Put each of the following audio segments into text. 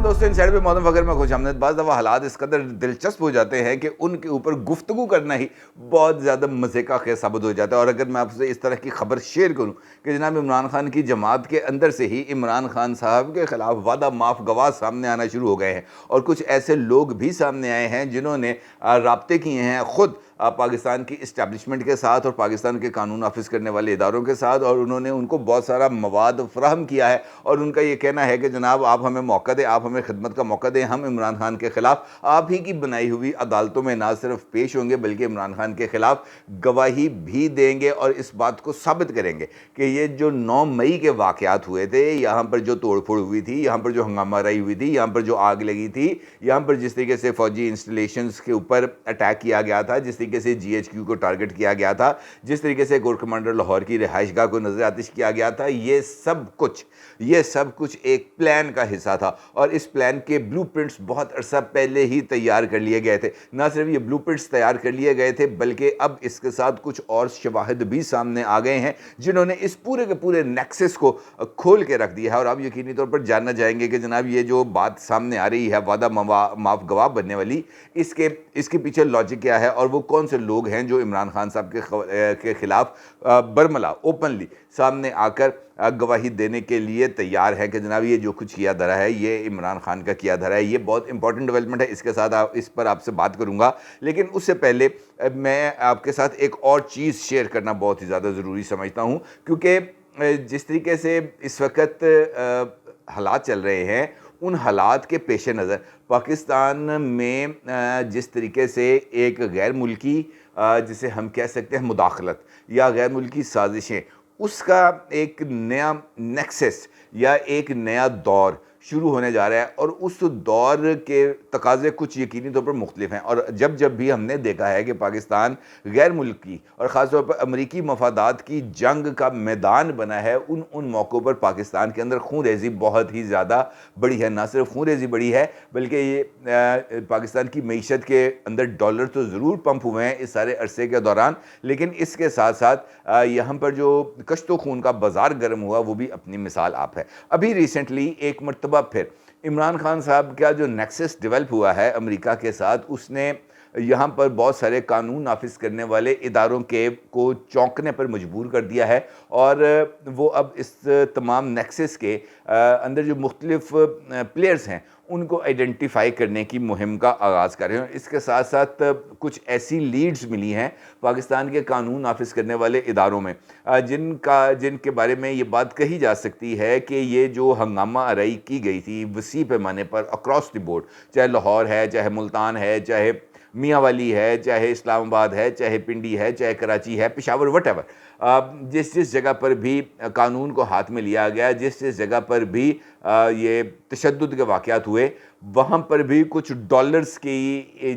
दोस्तों, इन साइड पे मौसम फकर में खुश आमदीद। बाज़ दफ़ा हालात इस कदर दिलचस्प हो जाते हैं कि उनके ऊपर गुफ्तगू करना ही बहुत ज़्यादा मज़े का खेल साबित हो जाता है। और अगर मैं आपसे इस तरह की खबर शेयर करूँ कि जनाब इमरान खान की जमात के अंदर से ही इमरान खान साहब के ख़िलाफ़ वादा माफ़ गवाह सामने आना शुरू हो गए हैं, और कुछ ऐसे लोग भी सामने आए हैं जिन्होंने राब्ते किए हैं ख़ुद पाकिस्तान की इस्टेब्लिशमेंट के साथ और पाकिस्तान के कानून नाफिज करने वाले इदारों के साथ, और उन्होंने उनको बहुत सारा मवाद फ़राहम किया है। और उनका ये कहना है कि जनाब आप हमें मौका दें, आप हमें खिदमत का मौका दें, हम इमरान खान के ख़िलाफ़ आप ही की बनाई हुई अदालतों में ना सिर्फ पेश होंगे बल्कि इमरान खान के ख़िलाफ़ गवाही भी देंगे और इस बात को साबित करेंगे कि ये जो 9 मई के वाक़यात हुए थे, यहाँ पर जो तोड़ फोड़ हुई थी, यहाँ पर जो हंगामाराई हुई थी, यहाँ पर जो आग लगी थी, यहाँ पर जिस तरीके से फ़ौजी इंस्टॉलेशंस के ऊपर अटैक किया गया था, जिस तरीके से GHQ को टारगेट किया गया था, जिस तरीके से कोर कमांडर लाहौर की रिहाइशगाह को नज़र आतिश किया गया था, ये सब कुछ एक प्लान का हिस्सा था। और इस प्लान के ब्लूप्रिंट्स बहुत अरसा पहले ही तैयार कर लिए गए थे। ना सिर्फ ये ब्लूप्रिंट्स तैयार कर लिए गए थे बल्कि अब इसके साथ कुछ और शवाहिद भी सामने आ गए हैं जिन्होंने इस पूरे के पूरे नेक्सस को खोल के रख दिया है। और आप यकीनी तौर पर जानना चाहेंगे कि जनाब ये जो बात सामने आ रही है वादा माफ गवाह बनने वाली, इसके पीछे लॉजिक क्या है और वो कौन से लोग हैं जो इमरान खान साहब के खिलाफ बरमला ओपनली सामने आकर गवाही देने के लिए तैयार है कि जनाब ये जो कुछ किया धरा है ये इमरान खान का किया धरा है। ये बहुत इंपॉर्टेंट डेवलपमेंट है, इसके साथ इस पर आपसे बात करूंगा। लेकिन उससे पहले मैं आपके साथ एक और चीज़ शेयर करना बहुत ही ज़्यादा ज़रूरी समझता हूँ, क्योंकि जिस तरीके से इस वक्त हालात चल रहे हैं, उन हालात के पेश नज़र पाकिस्तान में जिस तरीके से एक गैर मुल्की जिसे हम कह सकते हैं मुदाखलत या गैर मुल्की साजिशें, उसका एक नया नेक्सस या एक नया दौर शुरू होने जा रहा है। और उस दौर के तकाज़े कुछ यकीनी तौर पर मुख्तलिफ हैं। और जब भी हमने देखा है कि पाकिस्तान गैर मुल्की और ख़ास तौर पर अमरीकी मफादात की जंग का मैदान बना है, उन मौक़ों पर पाकिस्तान के अंदर खून रेज़ी बहुत ही ज़्यादा बड़ी है। ना सिर्फ खून रेज़ी बड़ी है बल्कि ये पाकिस्तान की मईशत के अंदर डॉलर तो ज़रूर पंप हुए हैं इस सारे अरसे के दौरान, लेकिन इसके साथ साथ यहाँ पर जो कश्तो खून का बाज़ार गर्म हुआ वो भी अपनी मिसाल आप है। अभी रिसेंटली एक मरतबा फिर इमरान खान साहब का जो नेक्सस डेवलप हुआ है अमेरिका के साथ, उसने यहाँ पर बहुत सारे कानून नाफिज करने वाले इदारों को चौंकने पर मजबूर कर दिया है। और वो अब इस तमाम नेक्सस के अंदर जो मुख्तलिफ प्लेयर्स हैं उनको आइडेंटिफाई करने की मुहिम का आगाज़ कर रहे हैं। इसके साथ साथ कुछ ऐसी लीड्स मिली हैं पाकिस्तान के कानून नाफिज करने वाले इदारों में जिनके बारे में ये बात कही जा सकती है कि ये जो हंगामा आराई की गई थी वसी पैमाने पर अक्रॉस द बोर्ड, चाहे लाहौर है, चाहे मुल्तान है, चाहे मियांवाली है, चाहे इस्लामाबाद है, चाहे पिंडी है, चाहे कराची है, पेशावर, वट जिस जिस जगह पर भी कानून को हाथ में लिया गया, जिस जगह पर भी ये तशद्दुद के वाक़यात हुए, वहाँ पर भी कुछ डॉलर्स की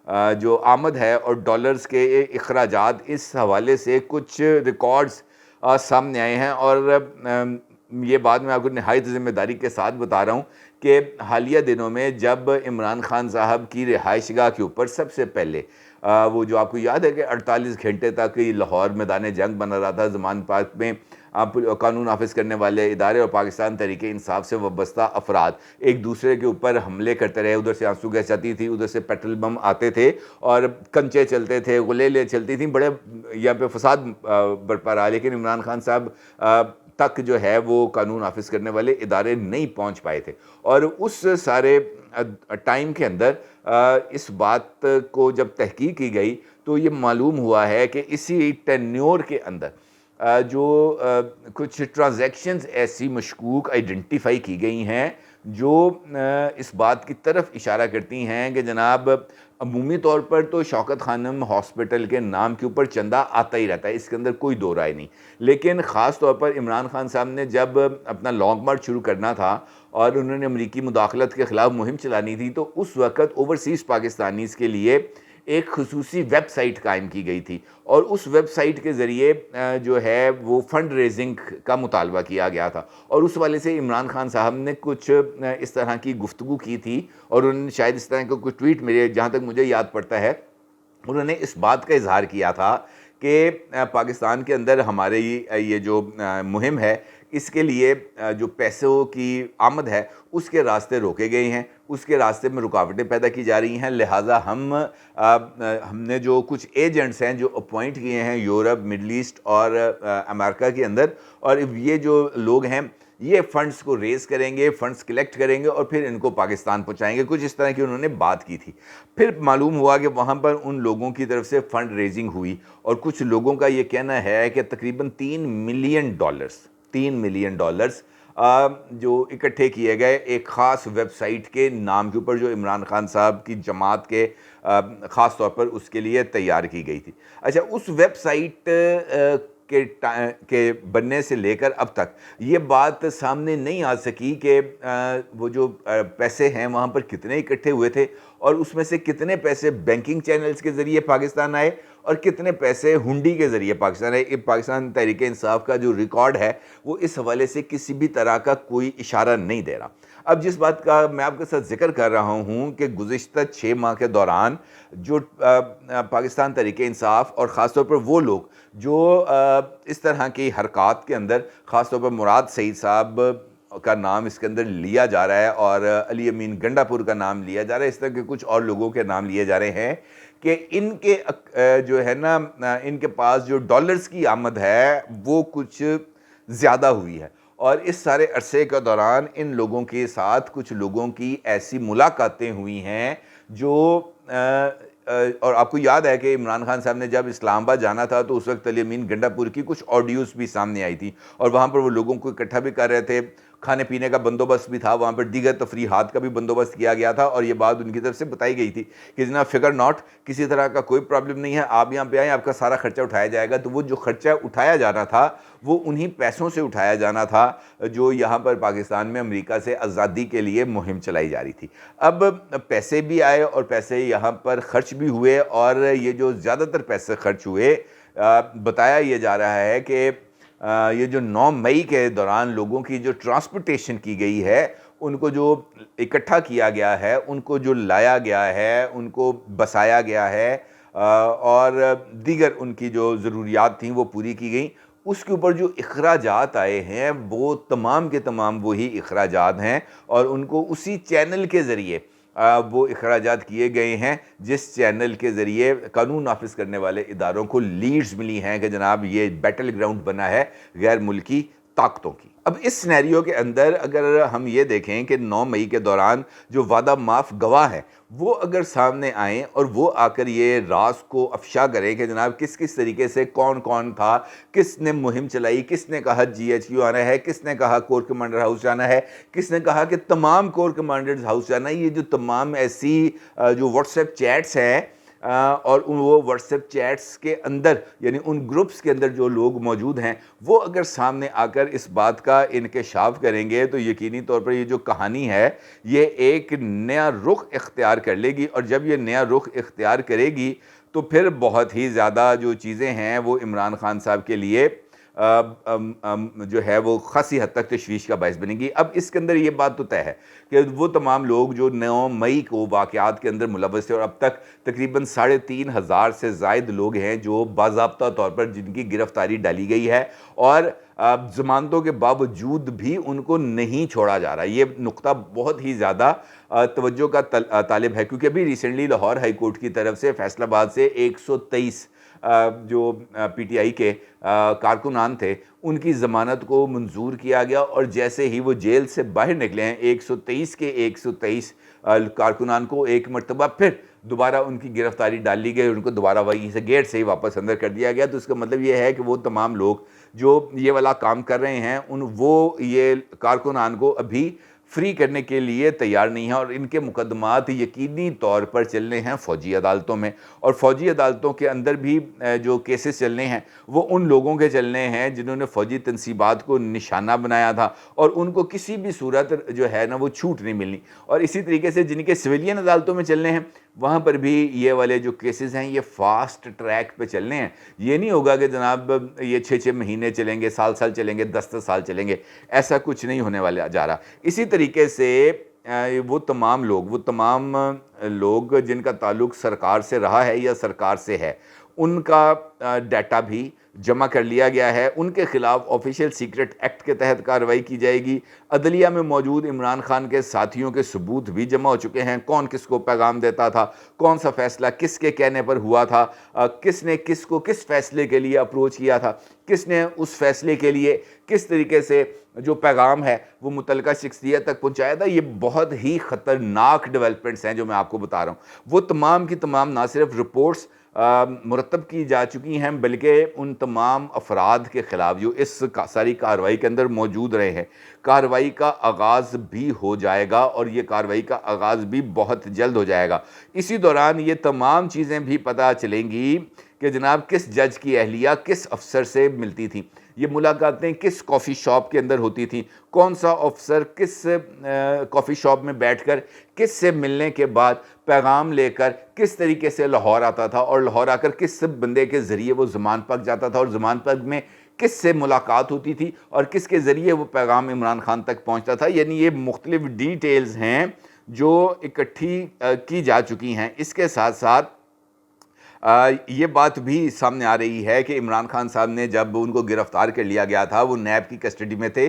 जो आमद है और डॉलर्स के अखराजात, इस हवाले से कुछ रिकॉर्ड्स सामने आए हैं। और ये बात मैं आपको नहायत ज़िम्मेदारी के साथ बता रहा हूँ कि हालिया दिनों में जब इमरान खान साहब की रिहाइशगाह के ऊपर सबसे पहले वो जो आपको याद है कि 48 घंटे तक लाहौर मैदान जंग बना रहा था, ज़मान पार्क में आप कानून नाफिज करने वाले इदारे और पाकिस्तान तहरीक इंसाफ से वाबस्ता अफराद एक दूसरे के ऊपर हमले करते रहे। उधर से आंसू गैस आती थी, उधर से पेट्रोल बम आते थे और कंचे चलते थे, गुलेलें चलती थी, बड़े यहाँ पे फसाद बरपा रहा। लेकिन इमरान खान साहब तक जो है वो कानून नाफिज करने वाले इदारे नहीं पहुँच पाए थे। और उस सारे टाइम के अंदर इस बात को जब तहकीक की गई तो ये मालूम हुआ है कि इसी टेन्योर के अंदर जो कुछ ट्रांजैक्शंस ऐसी मशकूक आइडेंटिफाई की गई हैं जो इस बात की तरफ इशारा करती हैं कि जनाब अमूमी तौर पर तो शौकत खानम हॉस्पिटल के नाम के ऊपर चंदा आता ही रहता है, इसके अंदर कोई दो राय नहीं। लेकिन ख़ास तौर पर इमरान खान साहब ने जब अपना लॉन्ग मार्च शुरू करना था और उन्होंने अमरीकी मुदाखलत के ख़िलाफ़ मुहिम चलानी थी, तो उस वक़्त ओवरसीज़ पाकिस्तानीज़ के लिए एक खुसूसी वेबसाइट कायम की गई थी और उस वेबसाइट के ज़रिए जो है वो फ़ंड रेजिंग का मुतालबा किया गया था। और उस वाले से इमरान खान साहब ने कुछ इस तरह की गुफ्तगू की थी और उन्होंने शायद इस तरह का कुछ ट्वीट, मेरे जहाँ तक मुझे याद पड़ता है, उन्होंने इस बात का इजहार किया था कि पाकिस्तान के अंदर हमारे ये जो मुहिम है इसके लिए जो पैसों की आमद है उसके रास्ते रोके गए हैं, उसके रास्ते में रुकावटें पैदा की जा रही हैं। लिहाजा हमने जो कुछ एजेंट्स हैं जो अपॉइंट किए हैं यूरोप, मिडल ईस्ट और अमेरिका के अंदर, और ये जो लोग हैं ये फ़ंड्स को रेज़ करेंगे, फ़ंड्स कलेक्ट करेंगे और फिर इनको पाकिस्तान पहुंचाएंगे, कुछ इस तरह की उन्होंने बात की थी। फिर मालूम हुआ कि वहाँ पर उन लोगों की तरफ से फ़ंड रेजिंग हुई और कुछ लोगों का ये कहना है कि तकरीबन $3 मिलियन जो इकट्ठे किए गए एक ख़ास वेबसाइट के नाम के ऊपर, जो इमरान खान साहब की जमात के ख़ास तौर पर उसके लिए तैयार की गई थी। अच्छा, उस वेबसाइट के बनने से लेकर अब तक ये बात सामने नहीं आ सकी कि वो जो पैसे हैं वहाँ पर कितने इकट्ठे हुए थे और उसमें से कितने पैसे बैंकिंग चैनल्स के ज़रिए पाकिस्तान आए और कितने पैसे हुंडी के ज़रिए पाकिस्तान आए। पाकिस्तान तहरीक इंसाफ का जो रिकॉर्ड है वो इस हवाले से किसी भी तरह का कोई इशारा नहीं दे रहा। अब जिस बात का मैं आपके साथ जिक्र कर रहा हूँ कि गुज़िश्ता 6 माह के दौरान जो पाकिस्तान तहरीक इंसाफ और ख़ास तौर पर वो लोग जो इस तरह की हरकत के अंदर, ख़ास तौर पर मुराद सईद साहब का नाम इसके अंदर लिया जा रहा है और अली अमीन गंडापुर का नाम लिया जा रहा है, इस तरह के कुछ और लोगों के नाम लिए जा रहे हैं कि इनके जो है ना इनके पास जो डॉलर्स की आमद है वो कुछ ज़्यादा हुई है। और इस सारे अरसे के दौरान इन लोगों के साथ कुछ लोगों की ऐसी मुलाकातें हुई हैं जो और आपको याद है कि इमरान खान साहब ने जब इस्लामाबाद जाना था तो उस वक्त अली अमीन गंडापुर की कुछ ऑडियोज़ भी सामने आई थी और वहाँ पर वो लोगों को इकट्ठा भी कर रहे थे, खाने पीने का बंदोबस्त भी था, वहाँ पर दीगर तफरीहात का भी बंदोबस्त किया गया था और ये बात उनकी तरफ से बताई गई थी कि जनाब फ़िक्र नॉट, किसी तरह का कोई प्रॉब्लम नहीं है, आप यहाँ पे आएँ, आपका सारा खर्चा उठाया जाएगा। तो वो जो खर्चा उठाया जाना था वो उन्हीं पैसों से उठाया जाना था जो यहाँ पर पाकिस्तान में अमेरिका से आज़ादी के लिए मुहिम चलाई जा रही थी। अब पैसे भी आए और पैसे यहाँ पर ख़र्च भी हुए और ये जो ज़्यादातर पैसे खर्च हुए, बताया ये जा रहा है कि ये जो 9 मई के दौरान लोगों की जो ट्रांसपोर्टेशन की गई है, उनको जो इकट्ठा किया गया है, उनको जो लाया गया है, उनको बसाया गया है और दीगर उनकी जो ज़रूरियात थी वो पूरी की गई, उसके ऊपर जो इखराजात आए हैं वो तमाम के तमाम वही इखराजात हैं और उनको उसी चैनल के ज़रिए वो इखराजात किए गए हैं जिस चैनल के ज़रिए कानून नाफिज करने वाले इदारों को लीड्स मिली हैं कि जनाब ये बैटल ग्राउंड बना है गैर मुल्की ताकतों की। अब इस सिनेरियो के अंदर अगर हम ये देखें कि 9 मई के दौरान जो वादा माफ़ गवाह हैं वो अगर सामने आएँ और वो आकर ये राज को अफशा करें कि जनाब किस किस तरीके से कौन कौन था, किसने मुहिम चलाई, किसने कहा GHQ आना है, किसने कहा कोर कमांडर हाउस जाना है, किसने कहा कि तमाम कोर कमांडर्स हाउस जाना है, ये जो तमाम ऐसी जो व्हाट्सएप चैट्स हैं और उन वो व्हाट्सएप चैट्स के अंदर यानी उन ग्रुप्स के अंदर जो लोग मौजूद हैं वो अगर सामने आकर इस बात का इंकशाफ करेंगे तो यकीनी तौर पर ये जो कहानी है ये एक नया रुख इख्तियार कर लेगी और जब ये नया रुख इख्तियार करेगी तो फिर बहुत ही ज़्यादा जो चीज़ें हैं वो इमरान खान साहब के लिए जो है वो खासी हद तक तशवीश का बायस बनेगी। अब इसके अंदर ये बात तो तय है कि वो तमाम लोग जो 9 मई को वाक़यात के अंदर मुलव्वस थे और अब तक तकरीबन 3,500 से ज़ायद लोग हैं जो बाज़ाब्ता तौर पर जिनकी गिरफ़्तारी डाली गई है और ज़मानतों के बावजूद भी उनको नहीं छोड़ा जा रहा। ये नुक्ता बहुत ही ज़्यादा तवज्जो का तालिब है क्योंकि अभी रिसेंटली लाहौर हाई कोर्ट की तरफ से फैसलाबाद से 123 जो PTI के कारकुनान थे उनकी ज़मानत को मंजूर किया गया और जैसे ही वो जेल से बाहर निकले हैं 123 के 123 कारकुनान को एक मरतबा फिर दोबारा उनकी गिरफ़्तारी डाल ली गई, उनको दोबारा वहीं से गेट से ही वापस अंदर कर दिया गया। तो इसका मतलब ये है कि वो तमाम लोग जो ये वाला काम कर रहे हैं वो ये कारकुनान को अभी फ्री करने के लिए तैयार नहीं है और इनके मुकदमात यकीनी तौर पर चलने हैं फ़ौजी अदालतों में और फ़ौजी अदालतों के अंदर भी जो केसेस चलने हैं वो उन लोगों के चलने हैं जिन्होंने फ़ौजी तनसीबात को निशाना बनाया था और उनको किसी भी सूरत जो है ना वो छूट नहीं मिलनी। और इसी तरीके से जिनके सिविलियन अदालतों में चलने हैं वहाँ पर भी ये वाले जो केसेस हैं ये फ़ास्ट ट्रैक पे चलने हैं। ये नहीं होगा कि जनाब ये 6-6 महीने चलेंगे, साल चलेंगे, 10-10 साल चलेंगे, ऐसा कुछ नहीं होने वाला जा रहा। इसी तरीके से वो तमाम लोग जिनका ताल्लुक़ सरकार से रहा है या सरकार से है उनका डाटा भी जमा कर लिया गया है, उनके खिलाफ ऑफिशियल सीक्रेट एक्ट के तहत कार्रवाई की जाएगी। अदलिया में मौजूद इमरान खान के साथियों के सबूत भी जमा हो चुके हैं, कौन किसको पैगाम देता था, कौन सा फैसला किसके कहने पर हुआ था, किसने किसको किस फैसले के लिए अप्रोच किया था, किसने उस फैसले के लिए किस तरीके से जो पैगाम है वो मुतलका शख्सियत तक पहुँचाया था। ये बहुत ही ख़तरनाक डेवलपमेंट्स हैं जो मैं आपको बता रहा हूँ। वो तमाम की तमाम ना सिर्फ रिपोर्ट्स मुरतब की जा चुकी हैं, बल्कि उन तमाम अफराद के ख़िलाफ़ जो इस सारी कार्रवाई के अंदर मौजूद रहे हैं, कार्रवाई का आगाज़ भी हो जाएगा और ये कार्रवाई का आगाज़ भी बहुत जल्द हो जाएगा। इसी दौरान ये तमाम चीज़ें भी पता चलेंगी कि जनाब किस जज की अहलिया किस अफसर से मिलती थी, ये मुलाकातें किस कॉफ़ी शॉप के अंदर होती थी, कौन सा अफसर किस कॉफ़ी शॉप में बैठकर किस से मिलने के बाद पैगाम लेकर किस तरीके से लाहौर आता था और लाहौर आकर किस बंदे के ज़रिए वो ज़मान पक जाता था और ज़मान पक में किस से मुलाकात होती थी और किसके ज़रिए वो पैगाम इमरान खान तक पहुँचता था। यानी ये मुख्तलिफ़ डिटेल्स हैं जो इकट्ठी की जा चुकी हैं। इसके साथ साथ ये बात भी सामने आ रही है कि इमरान खान साहब ने जब उनको गिरफ्तार कर लिया गया था, वो नैब की कस्टडी में थे,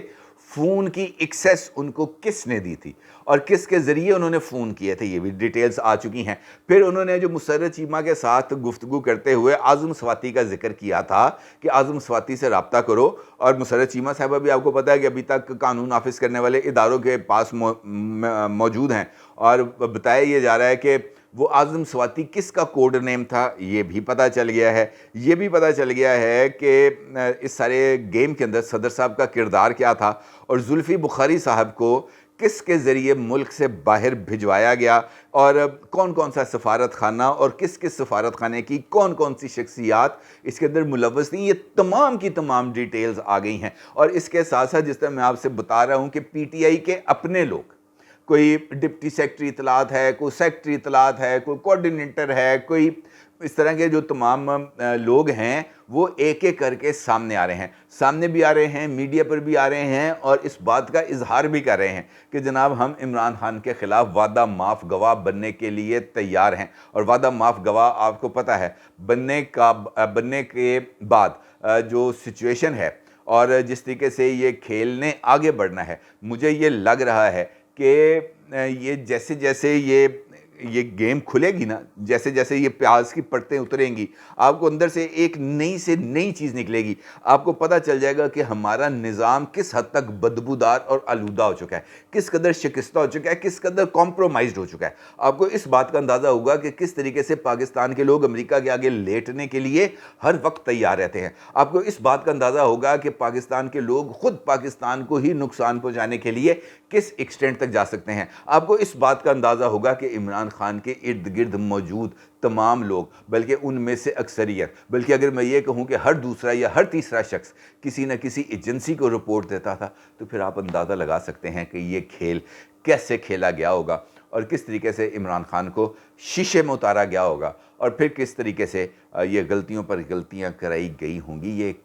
फ़ोन की एक्सेस उनको किसने दी थी और किसके ज़रिए उन्होंने फ़ोन किए थे, ये भी डिटेल्स आ चुकी हैं। फिर उन्होंने जो मुसर्रत चीमा के साथ गुफ्तगू करते हुए आज़म स्वाति का जिक्र किया था कि आज़म स्वाति से रब्ता करो, और मुसर्रत चीमा साहबा भी आपको पता है कि अभी तक कानून नाफिज करने वाले इदारों के पास मौजूद हैं, और बताया ये जा रहा है कि वो आज़म स्वाति किसका कोड नेम था, ये भी पता चल गया है। ये भी पता चल गया है कि इस सारे गेम के अंदर सदर साहब का किरदार क्या था और जुल्फ़ी बुखारी साहब को किसके ज़रिए मुल्क से बाहर भिजवाया गया और कौन कौन सा सफारत खाना और किस किस सफारत खाने की कौन कौन सी शख्सियात इसके अंदर मुलव्वस थी। ये तमाम की तमाम डिटेल्स आ गई हैं। और इसके साथ साथ जिस तरह मैं आपसे बता रहा हूँ कि PTI के अपने लोग, कोई डिप्टी सेक्रेटरी इतलात है, कोई सेक्रेटरी इतलात है, कोई कोऑर्डिनेटर है, कोई इस तरह के जो तमाम लोग हैं वो एक एक करके सामने आ रहे हैं, सामने भी आ रहे हैं, मीडिया पर भी आ रहे हैं और इस बात का इजहार भी कर रहे हैं कि जनाब हम इमरान खान के ख़िलाफ़ वादा माफ़ गवाह बनने के लिए तैयार हैं। और वादा माफ़ गवाह आपको पता है बनने के बाद जो सिचुएशन है और जिस तरीके से ये खेल ने आगे बढ़ना है, मुझे ये लग रहा है कि ये जैसे जैसे ये गेम खुलेगी ना, जैसे जैसे ये प्याज की परतें उतरेंगी, आपको अंदर से एक नई से नई चीज़ निकलेगी। आपको पता चल जाएगा कि हमारा निज़ाम किस हद तक बदबूदार और आलूदा हो चुका है, किस कदर शिकस्ता हो चुका है, किस कदर कॉम्प्रोमाइज़ हो चुका है। आपको इस बात का अंदाज़ा होगा कि किस तरीके से पाकिस्तान के लोग अमेरिका के आगे लेटने के लिए हर वक्त तैयार रहते हैं। आपको इस बात का अंदाज़ा होगा कि पाकिस्तान के लोग खुद पाकिस्तान को ही नुकसान पहुँचाने के लिए किस एक्सटेंट तक जा सकते हैं। आपको इस बात का अंदाज़ा होगा कि इमरान खान के इर्द गिर्द मौजूद तमाम लोग, बल्कि उनमें से अक्सरियत, बल्कि अगर मैं ये कहूँ कि हर दूसरा या हर तीसरा शख्स किसी न किसी एजेंसी को रिपोर्ट देता था, तो फिर आप अंदाज़ा लगा सकते हैं कि ये खेल कैसे खेला गया होगा और किस तरीके से इमरान खान को शीशे में उतारा गया होगा और फिर किस तरीके से ये गलतियों पर गलतियाँ कराई गई होंगी। ये एक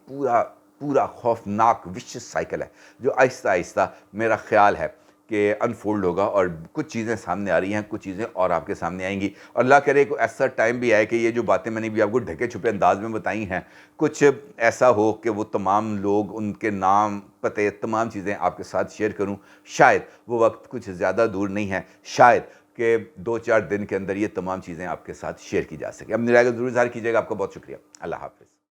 पूरा खौफनाक विशिष्ट साइकिल है जो आहिस्ता आहिस्ता मेरा ख्याल है कि अनफोल्ड होगा और कुछ चीज़ें सामने आ रही हैं, कुछ चीज़ें और आपके सामने आएंगी। और अल्लाह करे को ऐसा टाइम भी आए कि ये जो बातें मैंने भी आपको ढके छुपे अंदाज में बताई हैं, कुछ ऐसा हो कि वो तमाम लोग, उनके नाम, पते, तमाम चीज़ें आपके साथ शेयर करूं। शायद वो वक्त कुछ ज़्यादा दूर नहीं है, शायद कि 2-4 दिन के अंदर ये तमाम चीज़ें आपके साथ शेयर की जा सके। अब निराग ज़रूर इज़हार कीजिएगा। आपका बहुत शुक्रिया। अल्लाह हाफ़िज़।